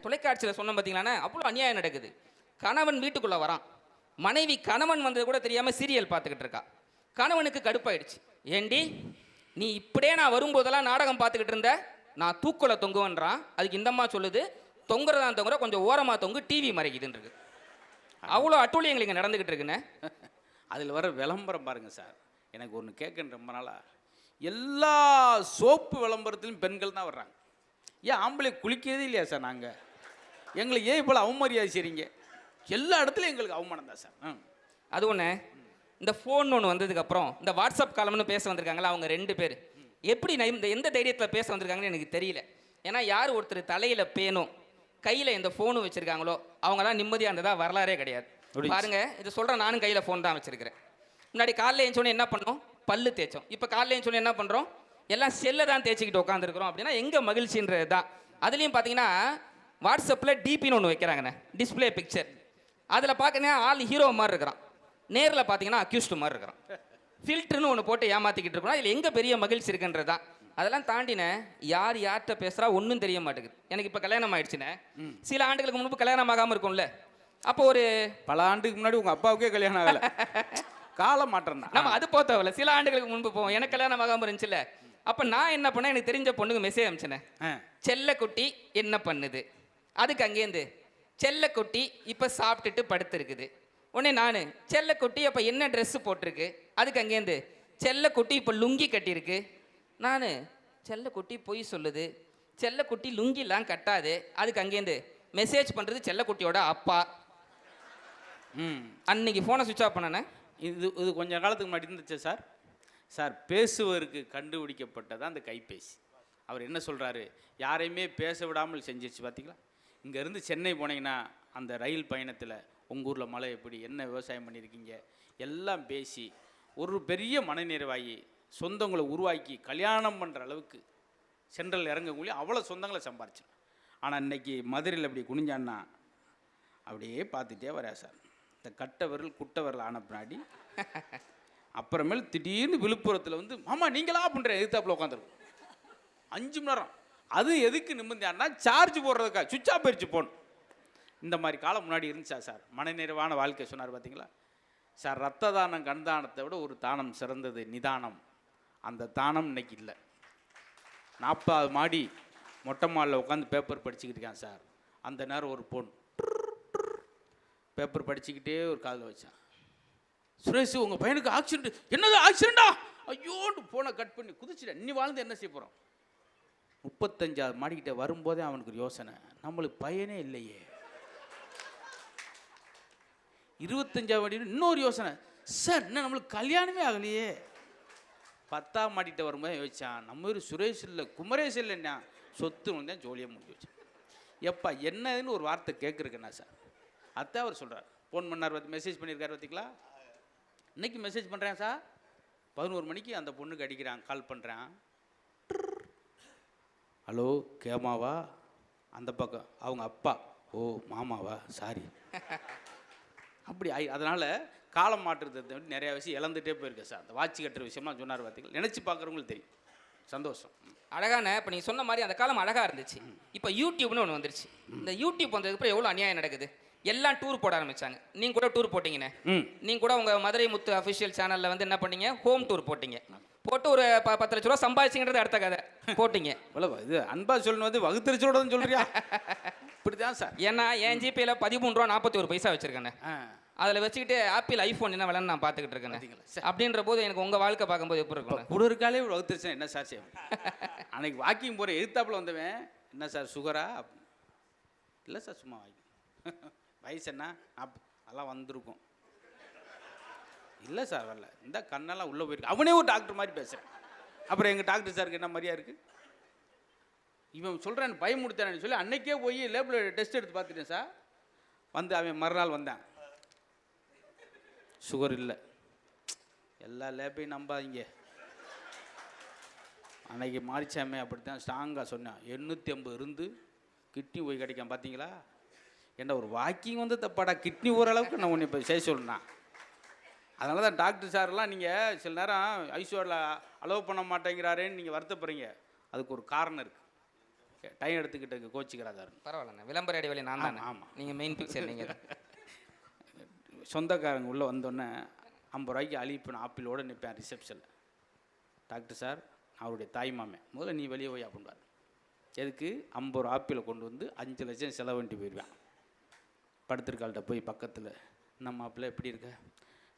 தொலைக்காட்சியில் சொன்ன பார்த்தீங்களாண்ணே, அவ்வளோ அநியாயம் நடக்குது. கணவன் வீட்டுக்குள்ளே வரான், மனைவி கணவன் வந்தது கூட தெரியாமல் சீரியல் பார்த்துக்கிட்டு இருக்கா. கணவனுக்கு கடுப்பாயிடுச்சு. ஏண்டி நீ இப்படியே நான் வரும்போதெல்லாம் நாடகம் பார்த்துக்கிட்டு இருந்த, நான் தூக்குல தொங்குவன்றான். அதுக்கு இந்தம்மா சொல்லுது, தொங்குறதான் தொங்குற, கொஞ்சம் ஓரமாக தொங்கு, டிவி மறைக்குதுன்னு இருக்கு. அவ்வளோ அட்டூழியங்கள் இங்கே நடந்துக்கிட்டு இருக்குண்ணே. அதில் வர விளம்பரம் பாருங்க சார். எனக்கு ஒன்று கேட்குன்னு ரொம்ப நாளாக, எல்லா சோப்பு விளம்பரத்திலும் பெண்கள் தான் வர்றாங்க. ஏன் ஆம்பளை குளிக்கிறதே இல்லையா சார்? நாங்கள் எங்களை ஏன் இப்போ அவமரியாதை செய்றீங்க? எல்லா இடத்துலையும் எங்களுக்கு அவமானம் தான் சார். அது ஒன்று, இந்த ஃபோன் ஒன்று வந்ததுக்கப்புறம் இந்த வாட்ஸ்அப் காலம்னு பேச வந்திருக்காங்களா அவங்க 2 பேர், எப்படி இந்த எந்த தைரியத்தில் பேச வந்திருக்காங்கன்னு எனக்கு தெரியல. ஏன்னா யார் ஒருத்தர் தலையில் பேனும் கையில் எந்த ஃபோனும் வச்சுருக்காங்களோ அவங்க தான் நிம்மதியாக இருந்ததா வரலாறே கிடையாது. பாருங்க, இது சொல்கிறேன், நானும் கையில் ஃபோன் தான் வச்சுருக்கிறேன். முன்னாடி காலையில் எழுந்தோடனே என்ன பண்ணோம்? பல்லு தேய்ச்சோம். இப்போ காலையில் எழுந்தோடனே என்ன பண்ணுறோம்? எல்லாம் செல்லை தான் தேய்ச்சிக்கிட்டு உட்காந்துருக்குறோம். அப்படின்னா எங்கே மகிழ்ச்சின்றது தான். அதுலேயும் பார்த்தீங்கன்னா வாட்ஸ்அப்பில் டிபின்னு ஒன்று வைக்கிறாங்கண்ணே, டிஸ்பிளே பிக்சர். அதில் பார்க்கணும் ஆள் ஹீரோ மாதிரி இருக்கிறான், நேரில் பார்த்தீங்கன்னா அக்யூஸ்டு மாதிரி இருக்கிறான். ஃபில்டர்னு ஒன்று போட்டு ஏமாற்றிக்கிட்டு இருக்கணும். இதில் எங்கே பெரிய மகிழ்ச்சி இருக்குன்றது தான். அதெல்லாம் தாண்டின யார் யார்கிட்ட பேசுகிறா ஒன்றும் தெரிய மாட்டேங்குது. எனக்கு இப்போ கல்யாணம் ஆயிடுச்சுண்ணே. சில ஆண்டுகளுக்கு முன்பு கல்யாணம் ஆகாமல் இருக்கும்ல, அப்போ ஒரு பல ஆண்டுக்கு முன்னாடி உங்கள் அப்பாவுக்கே கல்யாணம் ஆகலை. காலம் மாற்றம் தான். நம்ம அது போத்தவில்ல, சில ஆண்டுகளுக்கு முன்பு போவோம். எனக்கு கல்யாணம் ஆகாமல் இருந்துச்சுல்ல, அப்போ நான் என்ன பண்ணேன், எனக்கு தெரிஞ்ச பொண்ணுக்கு மெசேஜ் அனுப்பிச்சேனே, செல்லக்குட்டி என்ன பண்ணுது. அதுக்கு அங்கேருந்து செல்லக்குட்டி இப்போ சாப்பிட்டுட்டு படுத்துருக்குது. உடனே நான் செல்லக்குட்டி அப்போ என்ன ட்ரெஸ்ஸு போட்டிருக்கு. அதுக்கு அங்கேருந்து செல்லக்குட்டி இப்போ லுங்கி கட்டியிருக்கு. நான் செல்லக்குட்டி பொய் சொல்லுது, செல்லக்குட்டி லுங்கிலாம் கட்டாது. அதுக்கு அங்கேருந்து மெசேஜ் பண்ணுறது செல்லக்குட்டியோட அப்பா. அன்னைக்கு ஃபோனை சுவிட்ச் ஆஃப் பண்ணேன். இது கொஞ்சம் காலத்துக்கு முன்னாடி இருந்துச்சு சார். சார், பேசுவதற்கு கண்டுபிடிக்கப்பட்டதான் அந்த கைபேசி. அவர் என்ன சொல்கிறாரு, யாரையுமே பேச விடாமல் செஞ்சிருச்சு பார்த்தீங்களா. இங்கேருந்து சென்னை போனீங்கன்னா அந்த ரயில் பயணத்தில் உங்கள் ஊரில் மழை எப்படி, என்ன விவசாயம் பண்ணியிருக்கீங்க எல்லாம் பேசி ஒரு பெரிய மனநிறைவாகி சொந்தங்களை உருவாக்கி கல்யாணம் பண்ணுற அளவுக்கு சென்ட்ரல் இறங்கக்கூடிய அவ்வளோ சொந்தங்களை சம்பாரிச்சேன். ஆனால் இன்றைக்கி மதுரையில் அப்படி குனிஞ்சான்னா அப்படியே பார்த்துட்டே வரா சார். இந்த கட்ட விரல் குட்ட விரல் ஆன பின்னாடி அப்புறமேல் திடீர்னு விழுப்புரத்தில் வந்து மாமா நீங்களா பண்ணுற எதிர்த்தாப்பில் உட்காந்துருக்கும் 5 மணி நேரம். அது எதுக்கு நிம்மதியானா சார்ஜ் போடுறதுக்கா, சுவிட்ச் ஆஃப் போயிடுச்சு போன். இந்த மாதிரி காலம் முன்னாடி இருந்துச்சா சார்? மனநிறைவான வாழ்க்கை சொன்னார் பார்த்தீங்களா சார். ரத்த தானம் கண் தானத்தை விட ஒரு தானம் சிறந்தது நிதானம். அந்த தானம் இன்னைக்கு இல்லை. 40 மாடி மொட்டை மாலில் உட்காந்து பேப்பர் படிச்சுக்கிட்டு இருக்கேன் சார். அந்த நேரம் ஒரு பொண்ணு பேப்பர் படிச்சுக்கிட்டே ஒரு காதில் வச்சான். சுரேஷ் உங்கள் பையனுக்கு ஆக்சிடென்ட். என்னது ஆக்சிடெண்டா? ஐயோன்னு போனை கட் பண்ணி குதிச்சுட்டேன். நீ வாழ்ந்து என்ன செய்ய போகிறோம்? 35 மாடிக்கிட்ட வரும்போதே அவனுக்கு ஒரு யோசனை, நம்மளுக்கு பையனே இல்லையே. 25 மாடி இன்னொரு யோசனை, சார் இன்னும் நம்மளுக்கு கல்யாணமே ஆகலையே. 10 மாடிக்கிட்ட வரும்போது யோசிச்சான், நம்ம ஒரு சுரேஷ் இல்லை குமரேஷ் இல்லைன்னா சொத்து வந்தேன் ஜோலியாக முடிஞ்சு வச்சேன். எப்பா என்னதுன்னு ஒரு வார்த்தை கேட்குறேன்னா சார். அதான் அவர் சொல்கிறார். ஃபோன் பண்ணார், மெசேஜ் பண்ணியிருக்காரு பார்த்தீங்களா. இன்றைக்கி மெசேஜ் பண்ணுறேன் சார். 11 மணிக்கு அந்த பொண்ணுக்கு அடிக்கிறான், கால் பண்ணுறேன். ஹலோ கேமாவா? அந்த பக்கம் அவங்க அப்பா, ஓ மாமாவா, சாரி. அப்படி அதனால் காலம் மாற்றுறது நிறையா விஷயம் இழந்துகிட்டே போயிருக்கேன் சார். அந்த வாட்சி கட்டுற விஷயம்லாம் சொன்னார் பார்த்தீங்களா. நினச்சி பார்க்குறவங்களுக்கு தெரியும். சந்தோஷம். அழகான இப்போ நீங்கள் சொன்ன மாதிரி அந்த காலம் அழகாக இருந்துச்சு. இப்போ யூடியூப்னு ஒன்று வந்துருச்சு. இந்த யூடியூப் வந்ததுக்கப்புறம் எவ்வளோ அநியாயம் நடக்குது. எல்லாம் டூர் போட ஆரம்பிச்சாங்க. நீங்கள் கூட டூர் போட்டிங்கண்ணே. நீங்கள் கூட உங்கள் மதுரை முத்து அஃபிஷியல் சேனலில் வந்து என்ன பண்ணீங்க, ஹோம் டூர் போட்டிங்க. போட்டு ஒரு 10 லட்ச ரூபா சம்பாதிச்சிங்கிறது அடுத்த கதை போட்டிங்க. இது அன்பா சொல்லணும், வந்து வகுத்தறிச்சோட சொல்றியா? இப்படி தான் சார். ஏன்னா என் ஜிபேல 13 ரூபா 41 பைசா வச்சிருக்கேன். அதில் வச்சுக்கிட்டு ஆப்பிள் ஐஃபோன் என்ன விலைன்னு நான் பார்த்துக்கிட்டு இருக்கேன். அப்படின்ற போது எனக்கு உங்கள் வாழ்க்கை பார்க்கும்போது எப்படி இருக்கும்? குளிர்காலே வகுத்தறிச்சா என்ன சார் செய்யும்? அன்னைக்கு வாக்கிங் போகிற எதிர்த்தாப்பில் வந்தவன், என்ன சார் சுகரா? இல்லை சார் சும்மா வாக்கிங். வயசு என்ன? அதெல்லாம் வந்திருக்கும். இல்லை சார் வரல, இந்த கண்ணெல்லாம் உள்ளே போயிருக்கு. அவனே ஒரு டாக்டர் மாதிரி பேசுகிறேன். அப்புறம் எங்கள் டாக்டர் சாருக்கு என்ன மாதிரியா இருக்குது? இவன் சொல்கிறேன் பயமுடுத்தானு சொல்லி அன்னைக்கே போய் லேபில் டெஸ்ட் எடுத்து பார்த்துட்டேன் சார். வந்து அவன் மறுநாள் வந்தேன், சுகர் இல்லை. எல்லா லேப்பையும் நம்பாதீங்க. அன்னைக்கு மாறிச்சாமே அப்படித்தான் ஸ்ட்ராங்காக சொன்னேன். 850 இருந்து கிட்னி போய் கிடைக்காம பார்த்தீங்களா? ஏன்னா ஒரு வாக்கிங் வந்து தப்பாடா, கிட்னி ஓரளவுக்கு நான் ஒன்று இப்போ செய்ய சொல்லணும். அதனால தான் டாக்டர் சார்லாம் நீங்கள் சில நேரம் ஐசியூவில் அலோவ் பண்ண மாட்டேங்கிறாரேன்னு நீங்கள் வருத்தப்படுறீங்க. அதுக்கு ஒரு காரணம் இருக்குது. டைம் எடுத்துக்கிட்டு கோச்சிக்கிறாரு. பரவாயில்லண்ணே, விளம்பர இடைவெளி நான் தானே. ஆமாம். நீங்கள் மெயின் பிக்சர் நீங்கள் தான். சொந்தக்காரங்க உள்ளே வந்தோடனே 50 ரூபாய்க்கு அழிப்பின ஆப்பிளோடு நிற்பேன் ரிசப்ஷனில். டாக்டர் சார், அவருடைய தாய் மாமன், முதல்ல நீ வெளியே போய் அப்படின்பார். எதுக்கு? 50 ரூபா ஆப்பிளை கொண்டு வந்து 5 லட்சம் செலவண்டி போயிடுவேன். படுத்திருக்காள்கிட்ட போய் பக்கத்தில், நம்ம மாப்பிள்ளை எப்படி இருக்க?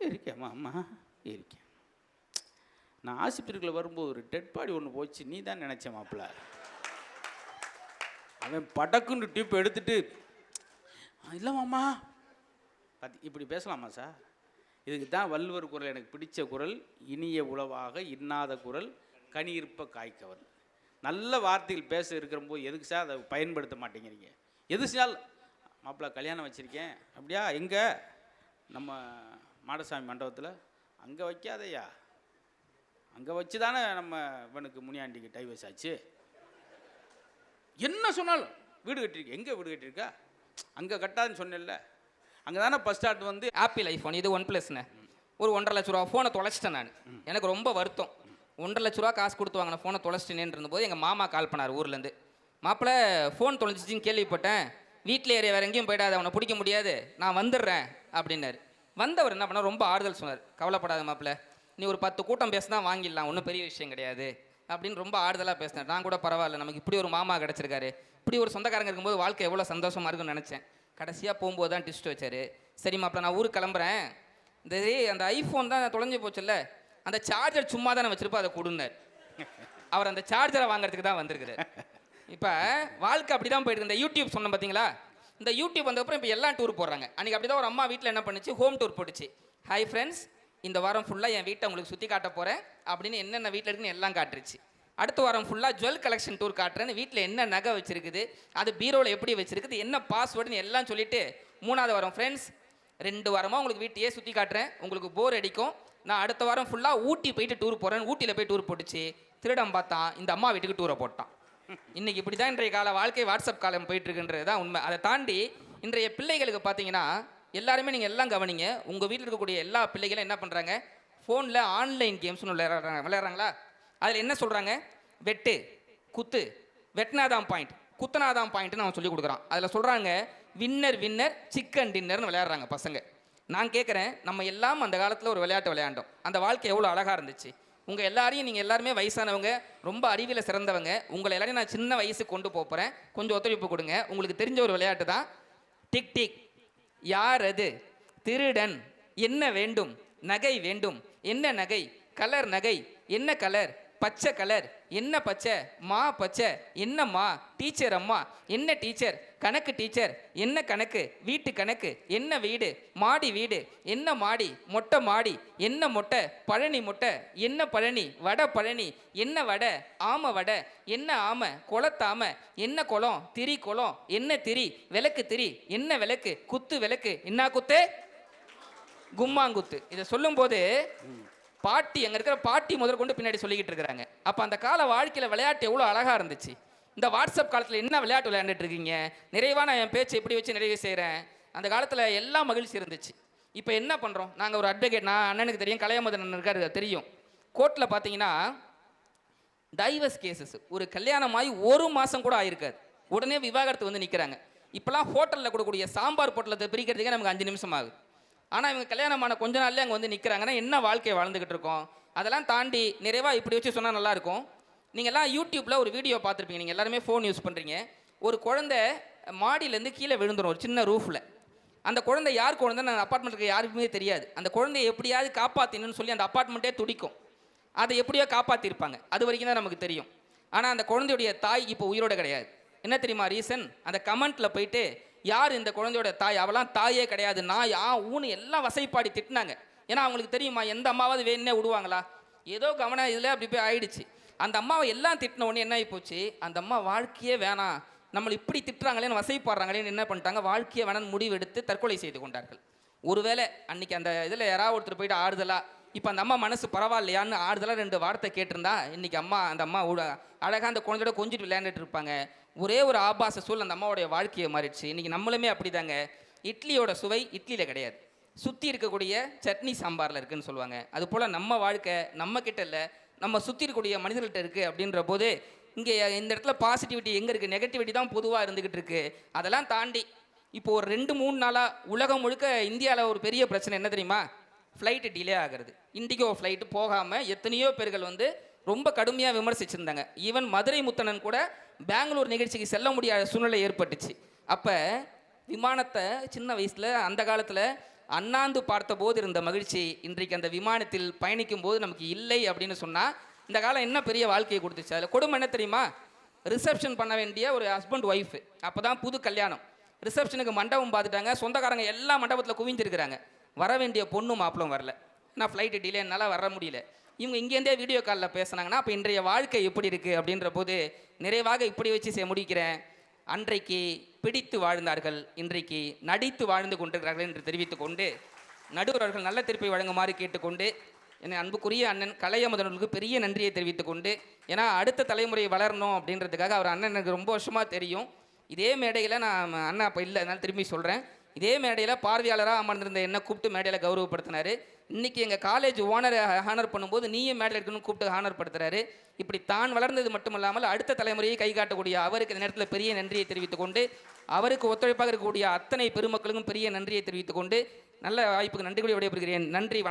இருக்கேம்மா, அம்மா இருக்கேன். நான் ஆஸ்பத்திரிக்குள்ளே வரும்போது ஒரு டெட் பாடி ஒன்று போச்சு, நீ தான் நினச்சேன் மாப்பிள்ளை. அவன் படக்குன்னு டியூப் எடுத்துட்டு, இல்லைம்மாம்மா இப்படி பேசலாமா சார்? இதுக்கு தான் வள்ளுவர் குரல் எனக்கு பிடிச்ச குரல், இனிய உளவாக இன்னாத குரல் கனியிருப்ப காய்க்கவர். நல்ல வார்த்தைகள் பேச இருக்கிறபோது எதுக்கு சார் அதை பயன்படுத்த மாட்டேங்கிறீங்க? எது சார்? மாப்பிள்ளை கல்யாணம் வச்சுருக்கேன். அப்படியா? எங்கே? நம்ம மாடசாமி மண்டபத்தில். அங்கே வைக்காதையா, அங்கே வச்சு தானே நம்ம இவனுக்கு முனியாண்டிக்கு டைவர்ஸ் ஆச்சு. என்ன சொன்னாலும் வீடு கட்டிருக்க. எங்கே வீடு கட்டியிருக்கா? அங்கே கட்டாதுன்னு சொன்னேன்ல, அங்கே தானே ஃபஸ்ட் ஸ்டார்ட் வந்து ஆப்பிள் ஐஃபோன், இது OnePlusண்ணே. ஒரு 1.5 லட்ச ரூபா ஃபோனை தொலைச்சிட்டேன் நான். எனக்கு ரொம்ப வருத்தம். 1.5 லட்ச ரூபா காசு கொடுத்து வாங்கின ஃபோனை தொலைச்சிட்டேன்னு இருந்தபோது எங்கள் மாமா கால் பண்ணார் ஊர்லேருந்து. மாப்பிள்ளை ஃபோன் தொலைச்சிச்சின்னு கேள்விப்பட்டேன், வீட்டில் ஏறிய வேறு எங்கேயும் போயிடாது, அவனை பிடிக்க முடியாது, நான் வந்துடுறேன் அப்படின்னாரு. வந்தவர் என்ன பண்ணார், ரொம்ப ஆறுதல் சொன்னார். கவலைப்படாத மாப்பிள்ளை, நீ ஒரு 10 கூட்டம் பேசினா வாங்கிடலாம், ஒன்றும் பெரிய விஷயம் கிடையாது அப்படின்னு ரொம்ப ஆறுதலாக பேசினார். நான் கூட பரவாயில்ல, நமக்கு இப்படி ஒரு மாமா கிடச்சிருக்காரு, இப்படி ஒரு சொந்தக்காரங்க இருக்கும்போது வாழ்க்கை எவ்வளோ சந்தோஷமாக இருக்குன்னு நினச்சேன். கடைசியாக போகும்போது தான் டிஸ்ட் வச்சார். சரி மாப்பிள்ளை, நான் ஊருக்கு கிளம்புறேன், அந்த ஐஃபோன் தான் தொலைஞ்சு போச்சுல்ல, அந்த சார்ஜர் சும்மா தானே வச்சிருப்போம், அதை கொடுன்னார். அவர் அந்த சார்ஜரை வாங்குறதுக்கு தான் வந்திருக்குது. இப்போ வாழ்க்கை அப்படி தான் போயிட்டு. இந்த யூடியூப் சொன்னேன் பார்த்தீங்களா, இந்த யூடியூப் வந்தப்பறம் இப்போ எல்லாம் டூர் போடுறாங்க. அன்றைக்கி அப்படி தான் ஒரு அம்மா வீட்டில் என்ன பண்ணுச்சு, ஹோம் டூர் போட்டுச்சு. ஹாய் ஃப்ரெண்ட்ஸ், இந்த வாரம் ஃபுல்லாக என் வீட்டை உங்களுக்கு சுற்றி காட்ட போகிறேன் அப்படின்னு என்னென்ன வீட்டில் இருக்குன்னு எல்லாம் காட்டுருச்சு. அடுத்த வாரம் ஃபுல்லாக ஜுவல் கலெக்ஷன் டூர் காட்டுறேன்னு, வீட்டில் என்ன நகை வச்சிருக்குது, அது பீரோவில் எப்படி வச்சிருக்குது, என்ன பாஸ்வேர்டுன்னு எல்லாம் சொல்லிவிட்டு 3ஆவது வாரம் ஃப்ரெண்ட்ஸ் 2 வாரமாக உங்களுக்கு வீட்டையே சுற்றி காட்டுறேன், உங்களுக்கு போர் அடிக்கும், நான் அடுத்த வாரம் ஃபுல்லாக ஊட்டி போயிட்டு டூர் போகிறேன். ஊட்டியில் போய் டூர் போட்டுச்சு. திருடம் பார்த்தான், இந்த அம்மா வீட்டுக்கு டூரை போட்டான். இன்றைக்கி இப்படி தான் இன்றைய கால வாழ்க்கை, வாட்ஸ்அப் காலம் போயிட்டுருக்குன்றது தான் உண்மை. அதை தாண்டி இன்றைய பிள்ளைகளுக்கு பார்த்தீங்கன்னா, எல்லாருமே நீங்கள் எல்லாம் கவனிங்க, உங்கள் வீட்டில் இருக்கக்கூடிய எல்லா பிள்ளைகளும் என்ன பண்ணுறாங்க, ஃபோனில் ஆன்லைன் கேம்ஸ்னு விளையாடுறாங்களா. அதில் என்ன சொல்கிறாங்க, வெட்டு குத்து, வெட்டினாதான் பாயிண்ட், குத்தனாதான் பாயிண்ட்னு அவன் சொல்லி கொடுக்குறான். அதில் சொல்கிறாங்க வின்னர் வின்னர் சிக்கன் டின்னர்னு விளையாடுறாங்க பசங்க. நான் கேட்குறேன், நம்ம எல்லாம் அந்த காலத்தில் ஒரு விளையாட்டு விளையாண்டோம், அந்த வாழ்க்கை எவ்வளோ அழகாக இருந்துச்சு. உங்கள் எல்லாரையும், நீங்கள் எல்லாருமே வயசானவங்க, ரொம்ப அறிவில் சிறந்தவங்க, உங்களை எல்லாரையும் நான் சின்ன வயசுக்கு கொண்டு போகிறேன், கொஞ்சம் ஒத்துழைப்பு கொடுங்க. உங்களுக்கு தெரிஞ்ச ஒரு விளையாட்டு தான் டிக் டிக். யார் அது? திருடன். என்ன வேண்டும்? நகை வேண்டும். என்ன நகை? கலர் நகை. என்ன கலர்? பச்சை கலர். என்ன பச்சை? மா பச்சை. என்ன மா? டீச்சர் அம்மா. என்ன டீச்சர்? கணக்கு டீச்சர். என்ன கணக்கு? வீட்டு கணக்கு. என்ன வீடு? மாடி வீடு. என்ன மாடி? மொட்டை மாடி. என்ன மொட்டை? பழனி மொட்டை. என்ன பழனி? வடை பழனி. என்ன வடை? ஆமை வடை. என்ன ஆமை? குளத்தாமை. என்ன குளம்? திரி குளம். என்ன திரி? விளக்கு திரி. என்ன விளக்கு? குத்து விளக்கு. என்ன குத்து? கும்மாங்குத்து. இதை சொல்லும்போது பாட்டி, அங்கே இருக்கிற பாட்டி முதல் கொண்டு பின்னாடி சொல்லிக்கிட்டு இருக்கிறாங்க. அப்போ அந்த கால வாழ்க்கையில் விளையாட்டு எவ்வளோ அழகாக இருந்துச்சு. இந்த வாட்ஸ்அப் காலத்தில் என்ன விளையாட்டு விளையாண்டுட்டு இருக்கீங்க? நிறைவான என் பேச்சு எப்படி வச்சு நிறைவு செய்கிறேன். அந்த காலத்தில் எல்லாம் மகிழ்ச்சி இருந்துச்சு. இப்போ என்ன பண்ணுறோம், நாங்கள் ஒரு அட்வொகேட், நான் அண்ணனுக்கு தெரியும், கலையமுதன் இருக்காரு தெரியும், கோர்ட்டில் பார்த்தீங்கன்னா டைவர்ஸ் கேசஸ், ஒரு கல்யாணமாகி 1 மாதம் கூட ஆயிருக்காது, உடனே விவாகரத்து வந்து நிற்கிறாங்க. இப்போலாம் ஹோட்டலில் கொடுக்கக்கூடிய சாம்பார் பொட்டலத்தை பிரிக்கிறதுக்கே நமக்கு 5 நிமிஷம் ஆகுது. ஆனால் இவங்க கல்யாணமான கொஞ்ச நாள்லேயே அங்கே வந்து நிற்கிறாங்கன்னா என்ன வாழ்க்கையை வாழ்ந்துக்கிட்டு இருக்கோம். அதெல்லாம் தாண்டி நிறைவாக இப்படி வச்சு சொன்னால் நல்லாயிருக்கும். நீங்கள்லாம் யூடியூப்பில் ஒரு வீடியோ பார்த்துருப்பீங்க, நீங்கள் எல்லாருமே ஃபோன் யூஸ் பண்ணுறீங்க. ஒரு குழந்தை மாடியிலேருந்து கீழே விழுந்துடும் ஒரு சின்ன ரூஃபில். அந்த குழந்தை யார் குழந்தைன்னு அந்த அப்பார்ட்மெண்ட்டுக்கு யாருக்குமே தெரியாது. அந்த குழந்தைய எப்படியாவது காப்பாற்றினுன்னு சொல்லி அந்த அப்பார்ட்மெண்ட்டே துடிக்கும். அதை எப்படியோ காப்பாற்றிருப்பாங்க, அது வரைக்கும் தான் நமக்கு தெரியும். ஆனால் அந்த குழந்தையுடைய தாய் இப்போ உயிரோடு கிடையாது. என்ன தெரியுமா ரீசன்? அந்த கமெண்ட்டில் போயிட்டு யார் இந்த குழந்தையோட தாய், அவெல்லாம் தாயே கிடையாது, நான் ஊன்னு எல்லாம் வசைப்பாடி திட்டினாங்க. ஏன்னா அவங்களுக்கு தெரியுமா, எந்த அம்மாவது வேணுன்னே விடுவாங்களா, ஏதோ கவனம் இதில் அப்படி போய் ஆயிடுச்சு. அந்த அம்மாவை எல்லாம் திட்டின உடனே என்ன ஆகி போச்சு, அந்த அம்மா வாழ்க்கையே வேணாம், நம்மளை இப்படி திட்டுறாங்களேன்னு வசைப்பாடுறாங்களேன்னு என்ன பண்ணிட்டாங்க, வாழ்க்கையை வேணான்னு முடிவெடுத்து தற்கொலை செய்து கொண்டார்கள். ஒருவேளை அன்னைக்கு அந்த இதில் யாராவது ஒருத்தர் போயிட்டு ஆறுதலா, இப்போ அந்த அம்மா மனசு பரவாயில்லையான்னு ஆறுதலாக 2 வார்த்தை கேட்டிருந்தா இன்னைக்கு அந்த அம்மா அழகாக அந்த குழந்தையோட கொஞ்சிட்டு விளையாண்டுட்டு இருப்பாங்க. ஒரே ஒரு ஆபாச சூழல் அந்த அம்மாவோடைய வாழ்க்கையை மாறிடுச்சு. இன்றைக்கி நம்மளுமே அப்படி தாங்க. இட்லியோட சுவை இட்லியில் கிடையாது, சுற்றி இருக்கக்கூடிய சட்னி சாம்பாரில் இருக்குதுன்னு சொல்லுவாங்க. அதுபோல் நம்ம வாழ்க்கை நம்ம கிட்ட இல்லை, நம்ம சுற்றி இருக்கக்கூடிய மனிதர்கள்ட்ட இருக்குது. அப்படின்ற போது இங்கே இந்த இடத்துல பாசிட்டிவிட்டி எங்கே இருக்குது, நெகட்டிவிட்டி தான் பொதுவாக இருந்துக்கிட்டு இருக்கு. அதெல்லாம் தாண்டி இப்போ ஒரு 2-3 நாளாக உலகம் முழுக்க இந்தியாவில் ஒரு பெரிய பிரச்சனை என்ன தெரியுமா? ஃப்ளைட்டு டிலே ஆகிறது. இண்டிகோ ஃப்ளைட்டு போகாமல் எத்தனையோ பேர்கள் வந்து ரொம்ப கடுமையாக விமர்சிச்சிருந்தாங்க. ஈவன் மதுரை முத்தனன் கூட பெங்களூர் நிகழ்ச்சிக்கு செல்ல முடியாத சூழ்நிலை ஏற்பட்டுச்சு. அப்போ விமானத்தை சின்ன வயசில் அந்த காலத்தில் அண்ணாந்து பார்த்த போது இருந்த மகிழ்ச்சி இன்றைக்கு அந்த விமானத்தில் பயணிக்கும் போது நமக்கு இல்லை அப்படின்னு சொன்னால் இந்த காலம் என்ன பெரிய வாழ்க்கையை கொடுத்துச்சு. அதில் கொடுமை என்ன தெரியுமா? ரிசப்ஷன் பண்ண வேண்டிய ஒரு ஹஸ்பண்ட் ஒய்ஃபு, அப்போ தான் புது கல்யாணம், ரிசப்ஷனுக்கு மண்டபம் பார்த்துட்டாங்க, சொந்தக்காரங்க எல்லா மண்டபத்தில் குவிஞ்சிருக்கிறாங்க, வர வேண்டிய பொண்ணு மாப்பிளும் வரல. நான் ஃப்ளைட்டு டிலே என்னால் வர முடியல. இவங்க இங்கேருந்தே வீடியோ காலில் பேசுனாங்கன்னா அப்போ இன்றைய வாழ்க்கை எப்படி இருக்குது அப்படின்ற போது நிறைவாக இப்படி வச்சு முடிக்கிறேன். அன்றைக்கு பிடித்து வாழ்ந்தார்கள், இன்றைக்கு நடித்து வாழ்ந்து கொண்டிருக்கிறார்கள் என்று தெரிவித்துக் கொண்டு நடுவர் அவர்கள் நல்ல தீர்ப்பை வழங்குமாறு கேட்டுக்கொண்டு என் அன்புக்குரிய அண்ணன் கலையமுதனுக்கு பெரிய நன்றியை தெரிவித்துக் கொண்டு, ஏன்னா அடுத்த தலைமுறை வளரணும் அப்படின்றதுக்காக அவர் அண்ணன் எனக்கு ரொம்ப வருஷமாக தெரியும். இதே மேடையில் நான் அண்ணா அப்போ இல்லை, அதனால் திரும்பி சொல்கிறேன், இதே மேடையில் பார்வையாளராக அமர்ந்திருந்த என்னை கூப்பிட்டு மேடையில் கௌரவப்படுத்தினார். இன்றைக்கி எங்கள் காலேஜ் ஓனரை ஹானர் பண்ணும்போது நீயும் மேடையில் இருக்கணும்னு கூப்பிட்டு ஹானர் படுத்துறாரு. இப்படி தான் வளர்ந்தது மட்டும் இல்லாமல் அடுத்த தலைமுறையை கை காட்டக்கூடிய அவருக்கு இந்த நேரத்தில் பெரிய நன்றியை தெரிவித்துக் கொண்டு, அவருக்கு ஒத்துழைப்பாக இருக்கக்கூடிய அத்தனை பெருமக்களுக்கும் பெரிய நன்றியை தெரிவித்துக் கொண்டு நல்ல வாய்ப்புக்கு நன்றி கூடி விடைபெறுகிறேன். நன்றி.